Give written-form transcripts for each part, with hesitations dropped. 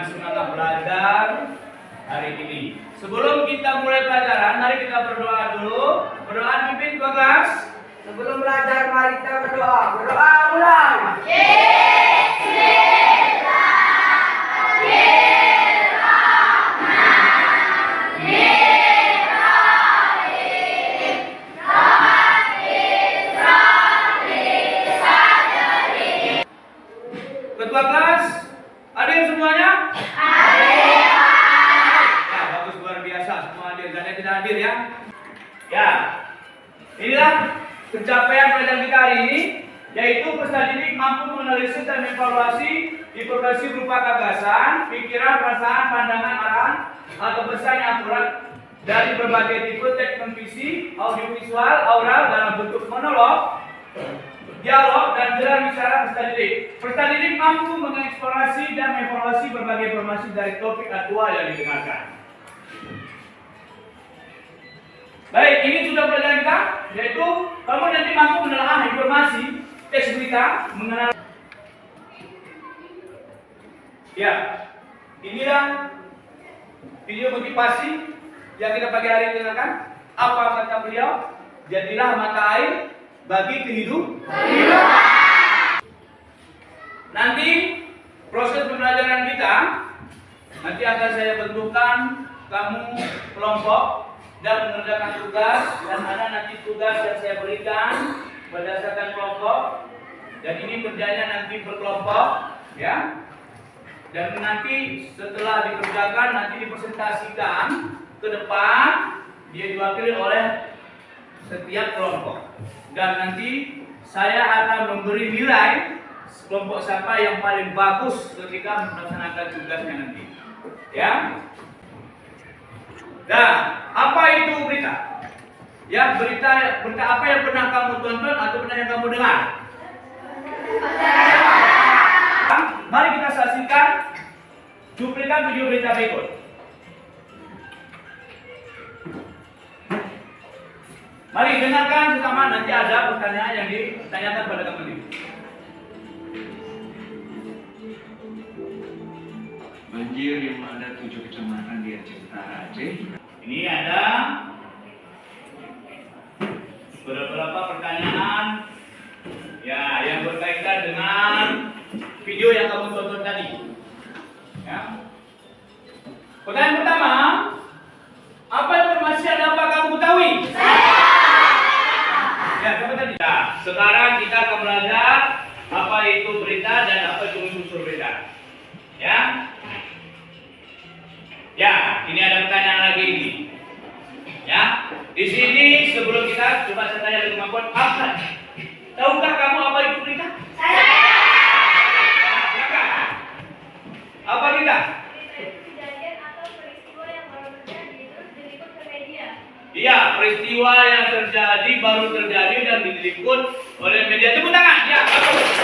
dengan semangat belajar hari ini. Sebelum kita mulai pelajaran, mari kita berdoa dulu. Berdoa pimpin kelas. Sebelum belajar, mari kita berdoa. Berdoa mulai. Ketua kelas, hadir semuanya? Hadir. Ya, bagus, luar biasa, semua hadir. Dan yang tidak hadir ya. Ya, inilah pencapaian pelajaran kita hari ini, yaitu peserta didik mampu menganalisis dan mengevaluasi informasi berupa gagasan, pikiran, perasaan, pandangan, arahan, atau pesan yang akurat dari berbagai tipe teknik visi, audiovisual, aural dalam bentuk monolog, dialog, dan gerak bicara peserta didik. Peserta didik mampu mengeksplorasi dan mengevaluasi berbagai informasi dari topik aktual yang didengarkan. Baik, ini sudah pelajaran kita, yaitu kamu nanti mampu menelaah informasi teks berita mengenal. Ya, inilah video motivasi yang kita pagi hari ini dengarkan. Apa kata beliau? Jadilah mata air bagi kehidupan. Nanti proses pembelajaran kita nanti akan saya bentukkan kamu kelompok dan mengerjakan tugas, dan ada nanti tugas yang saya berikan berdasarkan kelompok, dan ini kerjanya nanti berkelompok ya, dan nanti setelah dikerjakan nanti dipresentasikan ke depan, dia diwakili oleh setiap kelompok, dan nanti saya akan memberi nilai kelompok siapa yang paling bagus ketika melaksanakan tugasnya nanti ya. Nah, apa itu berita? Ya, berita apa yang pernah kamu tonton atau pernah yang kamu dengar? Mari kita saksikan cuplikan video berita berikut. Mari dengarkan bersama, nanti ada pertanyaan yang ditanyakan pada kamu ini. Banjir yang melanda 7 kecamatan di Aceh Utara, Aceh. Ini ada beberapa pertanyaan ya yang berkaitan dengan video yang kamu tonton tadi. Ya. Pertanyaan pertama, apa informasi yang dapat kamu ketahui? Ya, kamu tadi. Nah, sekarang kita akan belajar apa itu berita dan apa itu unsur berita. Ya. Ya, ini ada pertanyaan lagi ini. Ya, di sini sebelum kita coba saya tanya dengan kemampuan apa? Tahukah kamu apa itu berita? Silakan. Apa berita? Kejadian atau peristiwa yang baru terjadi terus diliput ke media. Iya, peristiwa yang terjadi baru terjadi dan diliput oleh media. Tepuk tangan. Ya, bagus.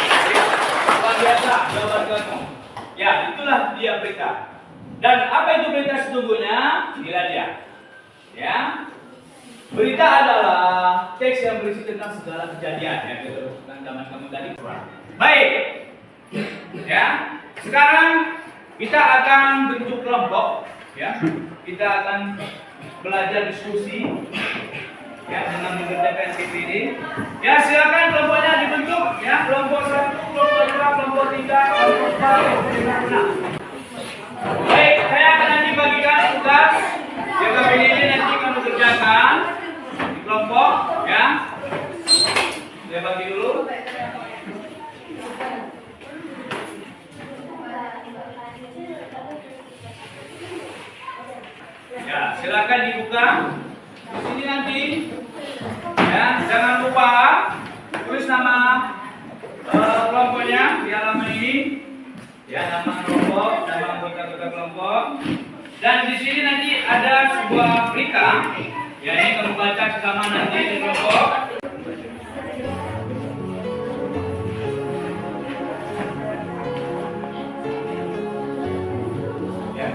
Luar biasa, jawaban kamu. Ya, itulah dia berita. Dan apa itu berita sesungguhnya? Inilah dia. Ya. Berita adalah teks yang berisi tentang segala kejadian yang kita zaman kamu tadi. Baik. Ya. Sekarang kita akan bentuk kelompok, ya. Kita akan belajar diskusi ya dengan mengerjakan ini. Ya, silakan kelompoknya dibentuk ya. Kelompok 1, kelompok 2, kelompok 3, kelompok 4, kelompok 5. Baik, saya akan nanti bagikan tugas yang kali ini nanti kamu kerjakan di kelompok ya. Saya bagi dulu. Ya, silakan dibuka. Di sini nanti ya, jangan lupa tulis nama kelompoknya di halaman ini. Ya, nama kelompok, nama anggota kelompok. Dan di sini nanti ada sebuah berita. Ya, ini kamu baca bersama nanti di kelompok. Ya.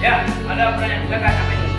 Ya, ada pertanyaan, silakan sampai ini.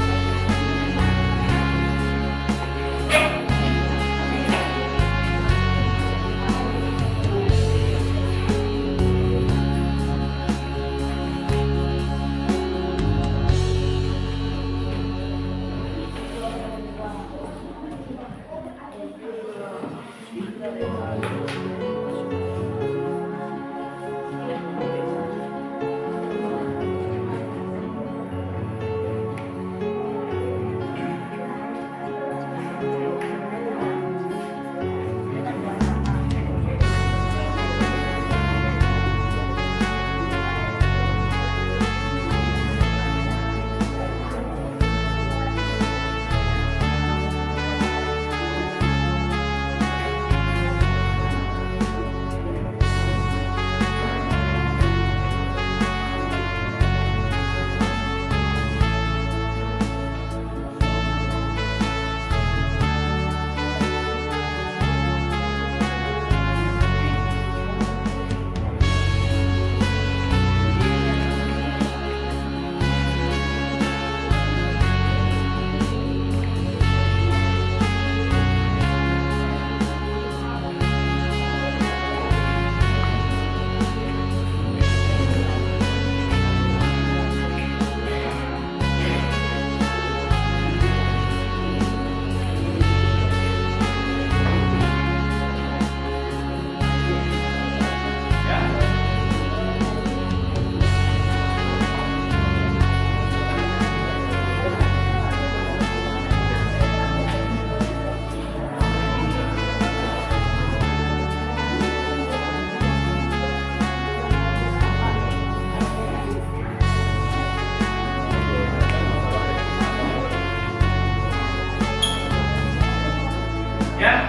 Ya,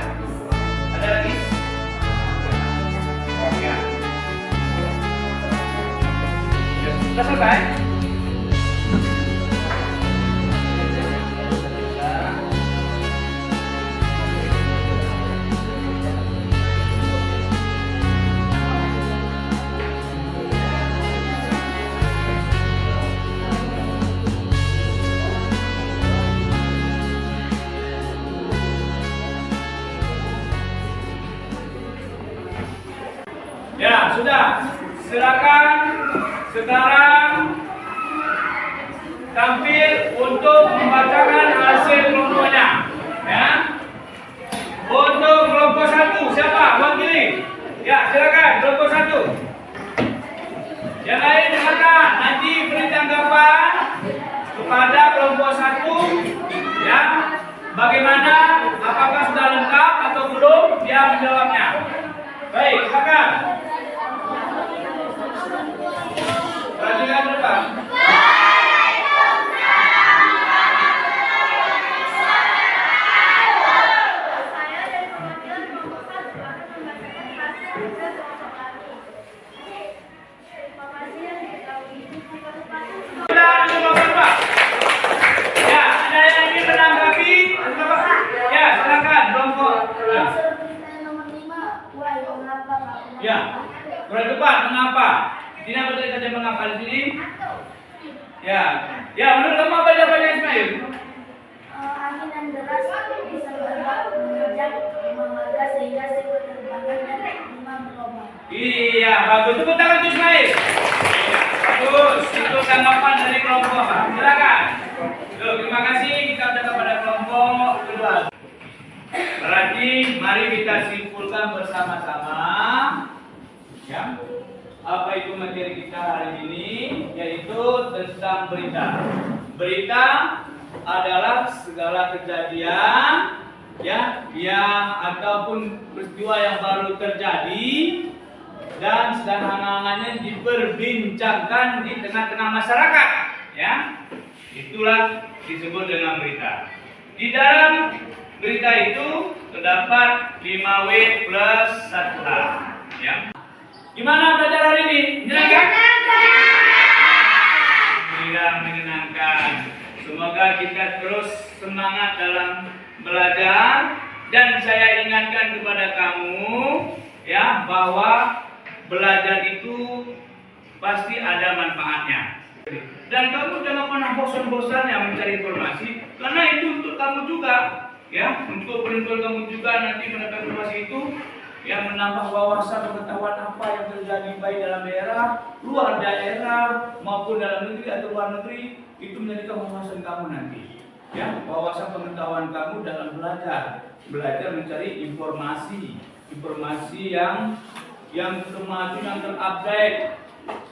ada lagi? Ya. Ya, sudah selesai? Ya, sudah. Silakan sekarang tampil untuk membacakan hasil kelompoknya. Ya. Untuk kelompok 1, siapa? Wakili. Ya, silakan kelompok 1. Yang lain silakan nanti beri tanggapan kepada kelompok 1. Ya. Bagaimana? Apakah sudah lengkap atau belum? Dia menjawabnya. Baik, silakan. Perhatikan depan. Saya dari perwakilan kelompok 1 akan membacakan hasil kerja kelompok kami. Informasi yang diketahui di kabupaten Sudah kelompok 2. Ya, ada yang ingin menanggapi? Ya, silakan kelompok. nomor 5, wah, mengapa Pak? Ya, kurang tepat. Mengapa? Tidak betul saja mengapa di sini. Ya, ya menurut kamu apa jawabannya Ismail? Angin yang deras bisa berbahaya menginjak rumah warga sehingga sikut terbakar dan rumah berlubang. Iya, bagus. Tepuk tangan untuk Ismail. Bagus. Itu tanggapan dari kelompok. Silakan. Loh, terima kasih. Kita sudah kepada kelompok kedua. Berarti mari kita simpulkan bersama-sama. Ya. Apa itu materi kita hari ini? Yaitu tentang berita. Berita adalah segala kejadian ya yang ataupun peristiwa yang baru terjadi dan sedang hangat-hangatnya diperbincangkan di tengah-tengah masyarakat, ya. Itulah disebut dengan berita. Di dalam berita itu terdapat 5W plus 1H, ya. Gimana belajar hari ini? Menyenangkan? Tidak menyenangkan. Semoga kita terus semangat dalam belajar dan saya ingatkan kepada kamu ya bahwa belajar itu pasti ada manfaatnya. Dan kamu jangan jangan bosan-bosannya mencari informasi, karena itu untuk kamu juga, ya, untuk penonton kamu juga nanti mendapat informasi itu yang menambah wawasan pengetahuan apa yang terjadi baik dalam daerah, luar daerah maupun dalam negeri atau luar negeri, itu menjadikan wawasan kamu nanti, ya, wawasan pengetahuan kamu dalam belajar mencari informasi yang kemajuan yang terupdate,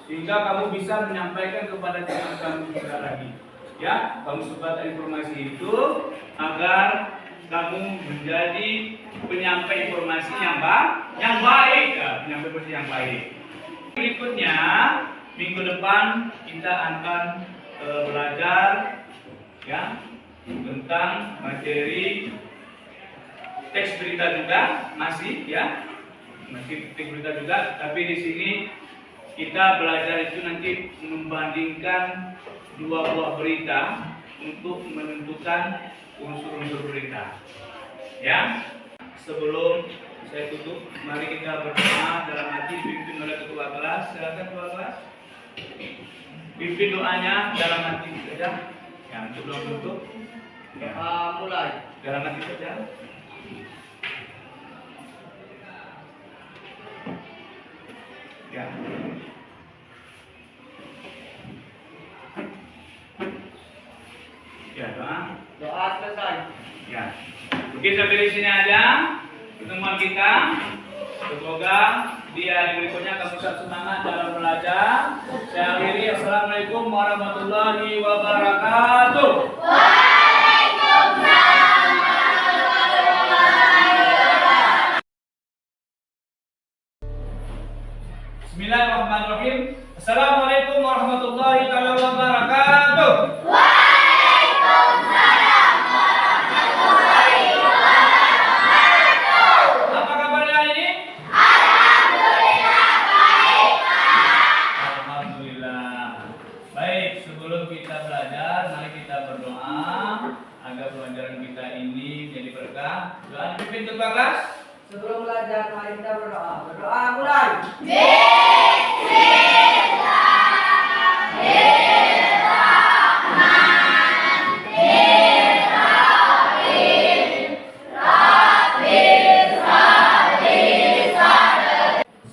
sehingga kamu bisa menyampaikan kepada teman kamu juga lagi, ya, kamu sebarkan informasi itu agar kamu menjadi penyampai informasi yang baik, ya, penyampai informasi yang baik. Berikutnya minggu depan kita akan belajar, ya, tentang materi teks berita juga, masih teks berita juga, tapi di sini kita belajar itu nanti membandingkan dua buah berita untuk menentukan unsur-unsur berita. Ya, sebelum saya tutup, mari kita berdoa dalam hati dipimpin oleh ketua kelas. Silakan ketua kelas. Pimpin doanya dalam hati saja. Ya, sebelum tutup. Ya, mulai dalam hati saja. Ya. Ya, doa selesai. Ya. Oke, sampai di sini aja pertemuan kita. Semoga di hari berikutnya kamu tetap semangat dalam belajar. Saya akhiri. Assalamualaikum warahmatullahi wabarakatuh. Bismillahirrahmanirrahim. Assalamualaikum warahmatullahi wabarakatuh. Apa kabarnya ini? Alhamdulillah. Baik, sebelum kita belajar, mari kita berdoa agar pelajaran kita ini jadi berkah. Doa dipimpin ketua kelas. Sebelum belajar, mari kita berdoa. Berdoa mulai.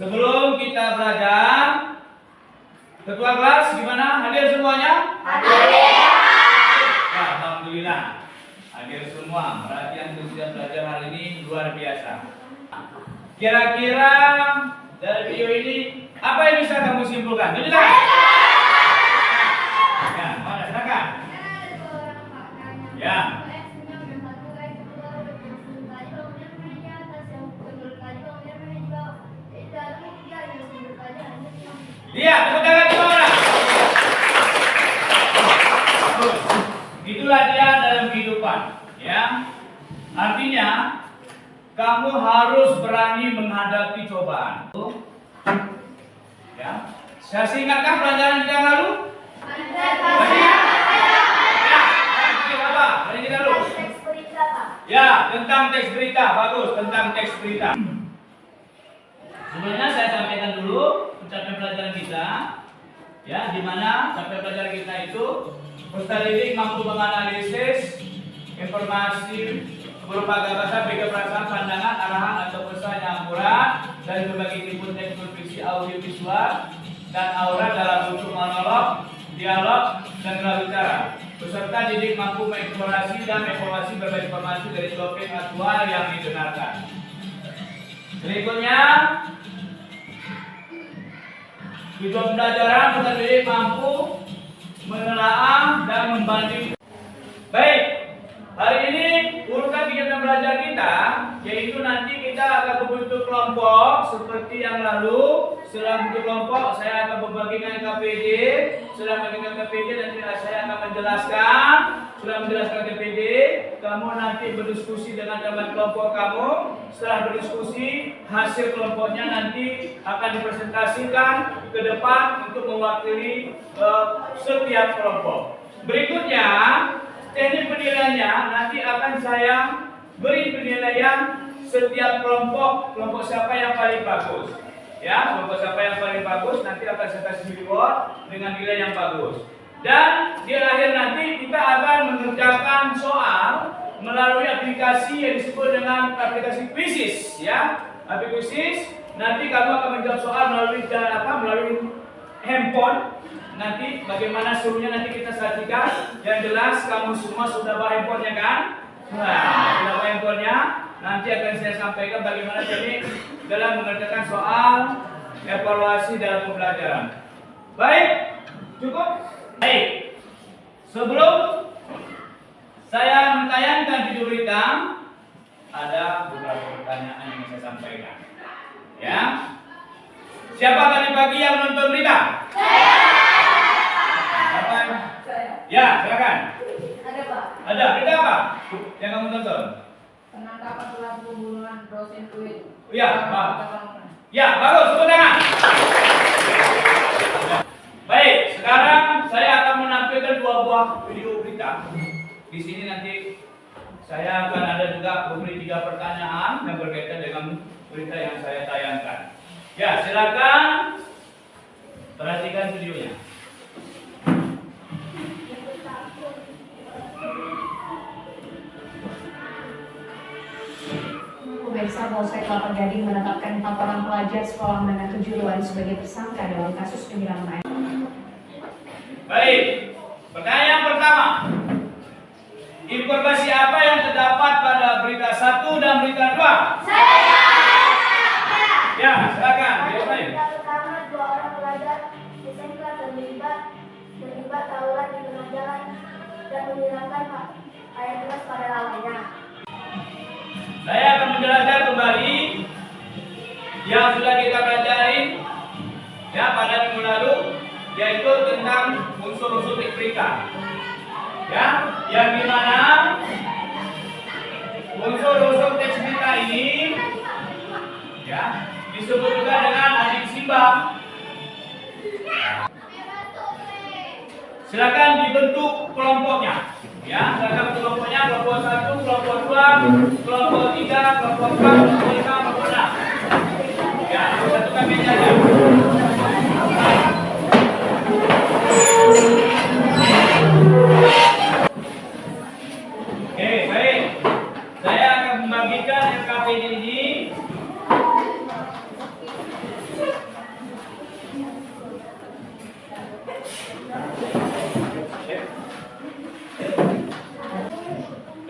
Sebelum kita belajar, ketua kelas gimana? Hadir semuanya? Hadir. Ya, alhamdulillah. Hadir semua. Berarti antusias belajar hari ini luar biasa. Kira-kira dari video ini apa yang bisa kamu simpulkan? Tunjukkan. Ya, mana silakan. Ya. Lihat, tepuk tangan semua orang. Bagus. Itulah dia dalam kehidupan, ya. Artinya kamu harus berani menghadapi cobaan. Ya. Saya ingatkan pelajaran kita yang lalu? Ya, tentang teks berita. Bagus, tentang teks berita. Sebelumnya saya sampaikan dulu pencapaian pelajaran kita. Ya, di mana capaian pelajaran kita itu peserta didik mampu menganalisis informasi berupa gagasan, pikir, perasaan, pandangan, arahan atau pesan yang akurat dari berbagai input teknik fiksi audio visual dan aura dalam bentuk monolog, dialog, dan gerak bicara. Peserta didik mampu mengeksplorasi dan mengevaluasi berbagai informasi dari topik aktual yang didengarkan. Berikutnya, tujuan pembelajaran peserta didik mampu menelaah dan membanding. Baik, hari ini urutan kegiatan belajar kita, yaitu nanti kita akan membentuk kelompok seperti yang lalu. Setelah membentuk kelompok, saya akan membagikan KPD. Setelah membagikan KPD, nanti saya akan menjelaskan. Setelah menjelaskan KPD, kamu nanti berdiskusi dengan teman kelompok kamu. Setelah berdiskusi, hasil kelompoknya nanti akan dipresentasikan ke depan untuk mewakili setiap kelompok. Berikutnya, teknik penilaiannya nanti akan saya beri penilaian setiap kelompok siapa yang paling bagus. Ya, kelompok siapa yang paling bagus nanti akan saya kasih reward dengan nilai yang bagus. Dan di akhir nanti kita akan mengerjakan soal melalui aplikasi yang disebut dengan aplikasi Quizizz, ya. Aplikasi Quizizz, nanti kamu akan menjawab soal melalui melalui handphone. Nanti bagaimana serunya nanti kita sajikan. Yang jelas kamu semua sudah bawa handphonenya kan? Nah, sudah bawa handphonenya. Nanti akan saya sampaikan bagaimana teknik dalam mengerjakan soal evaluasi dalam pembelajaran. Baik, cukup. Baik, sebelum saya mentayangkan video berita, ada beberapa pertanyaan yang saya sampaikan. Ya, siapa tadi pagi yang nonton berita? Siapa? Ya, silakan. Ada Pak. Ada berita apa yang kamu tonton? Penangkapan pelaku pembunuhan dosen UIN. Ya, Pak. Ya, bagus, tepuk tangan. Baik, sekarang saya akan menampilkan dua buah video berita. Di sini nanti saya akan ada juga memberi 3 pertanyaan yang berkaitan dengan berita yang saya tayangkan. Ya, silakan perhatikan videonya. Pemirsa, Polsek Kelapa Gading menetapkan 4 orang pelajar sekolah menengah kejuruan sebagai tersangka dalam kasus penyiraman air. Baik, pertanyaan pertama. Informasi apa yang terdapat pada berita 1 dan berita 2? Ya, silakan. Berita pertama, 2 orang pelajar SMK terlibat tawuran di tengah jalan dan menyiramkan air keras pada lawannya. Saya akan menjelaskan kembali yang sudah kita pelajari ya pada minggu lalu, yaitu tentang unsur-unsur berita. Ya, yang dimana unsur-unsur teks berita ini ya disebut juga dengan adik simbang. Silakan dibentuk kelompoknya. Ya, silakan kelompoknya, kelompok 1, kelompok 2, kelompok 3, kelompok 4, kelompok 5, kelompok 6. Ya, satukan mejanya. Oke, baik. Saya akan membagikan LKPD ini.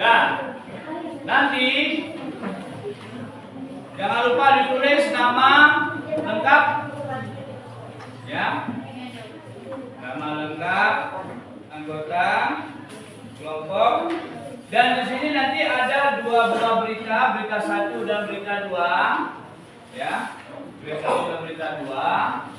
Dan nanti jangan lupa ditulis nama lengkap, ya, nama lengkap anggota kelompok. Dan di sini nanti ada 2 buah berita, berita 1 dan berita 2, ya, berita 1 dan berita 2.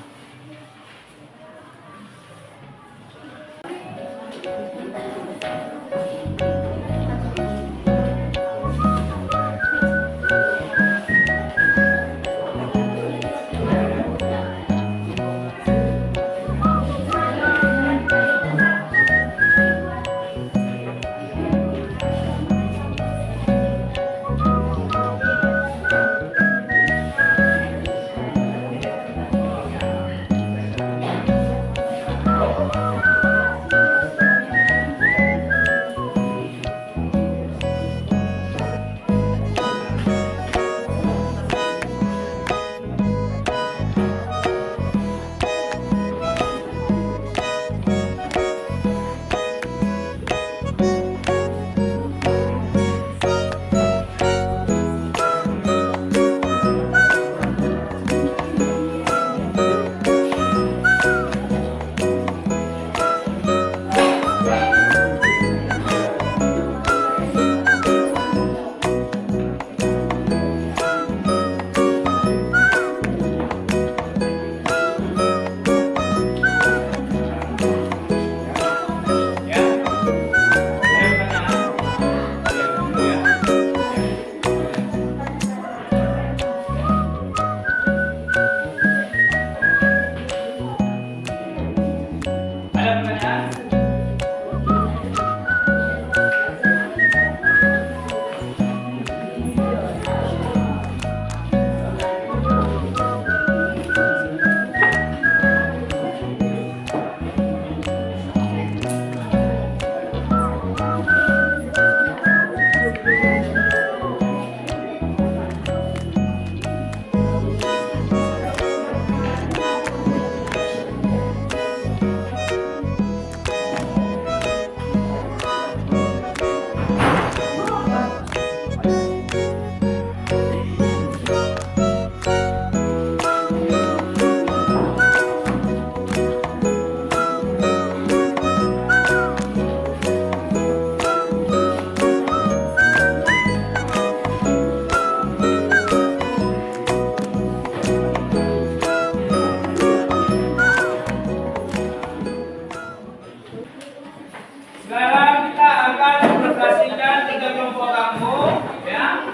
Sekarang kita akan presentasikan tiga kelompok kamu, ya.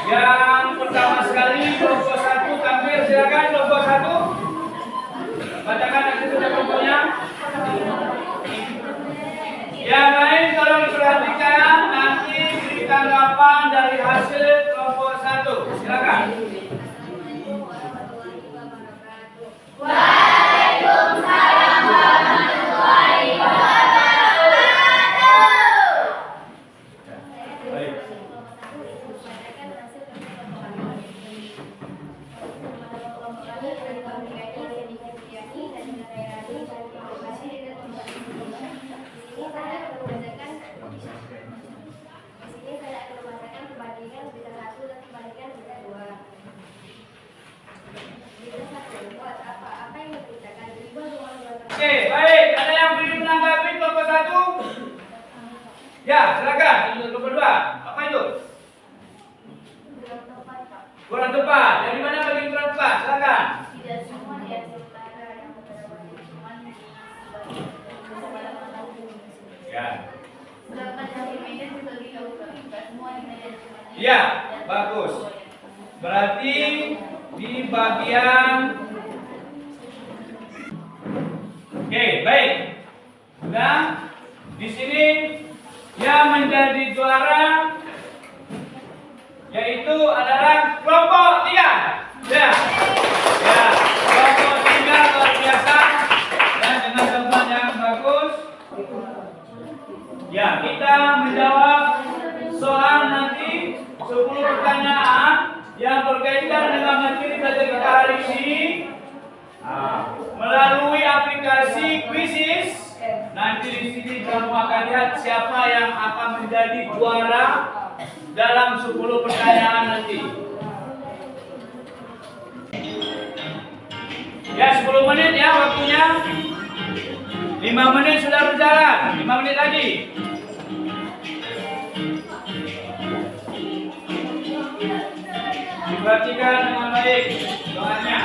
Yang pertama sekali kelompok 1, tampil silakan kelompok 1. Bacakan hasil kelompoknya. Yang lain tolong perhatikan, nanti beri tanggapan dari hasil kelompok 1. Silakan. Waalaikumsalam warahmatullahi wabarakatuh. Baik. Oke, baik. Ada yang ingin menanggapi kelompok 1? Ya, silakan. Kelompok 2. Apa itu? Kurang tepat. Dari mana bagi kurang tepat? Silakan. Tidak semua di Aceh Utara yang terdapat lingkungan Ya. sedangkan yang di Medan juga gitu, tidak semua di Medan cuma Iya, bagus. Berarti di bagian Oke, baik. Sudah. Di sini yang menjadi juara yaitu adalah kelompok 3. Ya. Ya, kelompok 3 luar biasa dan dengan teman yang bagus. Ya, kita menjawab soal nanti 10 pertanyaan yang berkaitan dengan materi pelajaran kita hari ini melalui aplikasi Quizizz. Nanti di sini kamu akan lihat siapa yang akan menjadi juara dalam 10 pertanyaan nanti. Ya, 10 menit ya waktunya. 5 menit sudah berjalan. 5 menit lagi. Diperhatikan dengan baik doanya.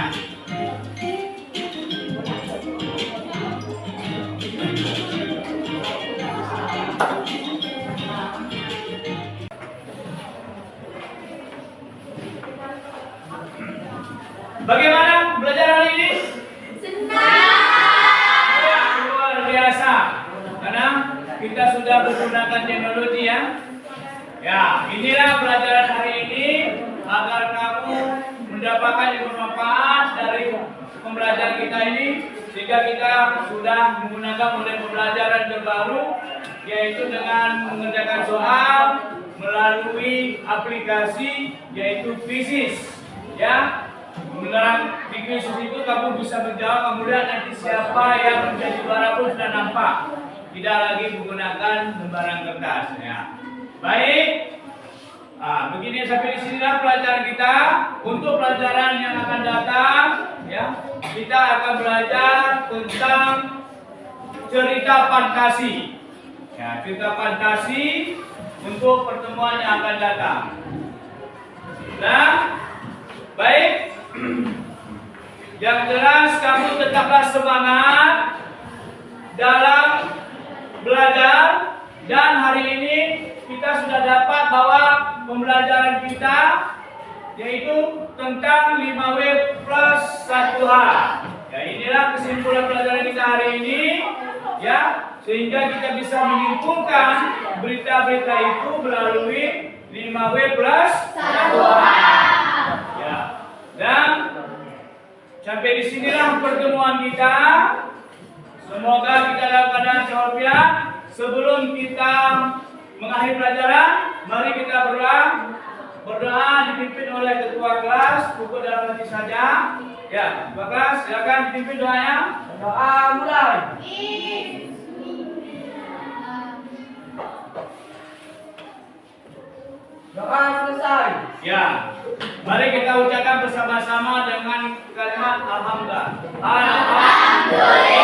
Bagaimana belajar hari ini? Senang. Luar biasa. Karena kita sudah menggunakan teknologi ya. Ya, inilah pelajaran hari ini agar kamu mendapatkan manfaat dari pembelajaran kita ini sehingga kita sudah menggunakan model pembelajaran terbaru yaitu dengan mengerjakan soal melalui aplikasi yaitu Quizizz ya. Beneran di Quizizz itu kamu bisa menjawab, kemudian nanti siapa yang menjadi juara pun sudah nampak, tidak lagi menggunakan lembaran kertas ya. Baik, begini sampai di sinilah pelajaran kita. Untuk pelajaran yang akan datang ya, kita akan belajar tentang cerita fantasi ya, cerita fantasi untuk pertemuan yang akan datang. Nah, baik. Yang jelas kamu tetaplah semangat dalam belajar dan hari ini kita sudah dapat bahwa pembelajaran kita yaitu tentang 5W plus 1H. Ya, inilah kesimpulan pelajaran kita hari ini ya, sehingga kita bisa menyimpulkan berita-berita itu melalui 5W plus 1H. Ya. Dan sampai di sinilah pertemuan kita. Semoga kita dalam keadaan sehat. Sebelum kita mengakhiri pelajaran, mari kita berdoa dipimpin oleh ketua kelas. Pukul dalam hati saja. Ya, ketua kelas silakan dipimpin doanya. Doa mulai. Doa selesai. Ya, mari kita ucapkan bersama-sama dengan kalimat alhamdulillah. Alhamdulillah.